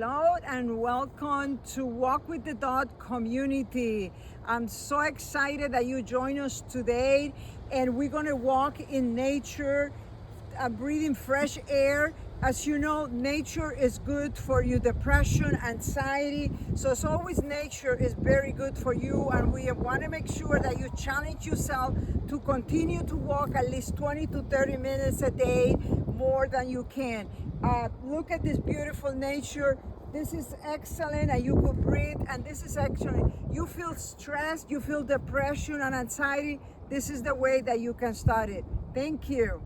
Hello and welcome to Walk with the Dog community. I'm so excited that you join us today, and we're going to walk in nature, breathing fresh air. As you know, nature is good for your depression, anxiety. So as always, nature is very good for you, and we want to make sure that you challenge yourself to continue to walk at least 20 to 30 minutes a day, more than you can. Look at this beautiful nature. This is excellent, and you could breathe. And this is actually, you feel stressed, you feel depression and anxiety. This is the way that you can start it. Thank you.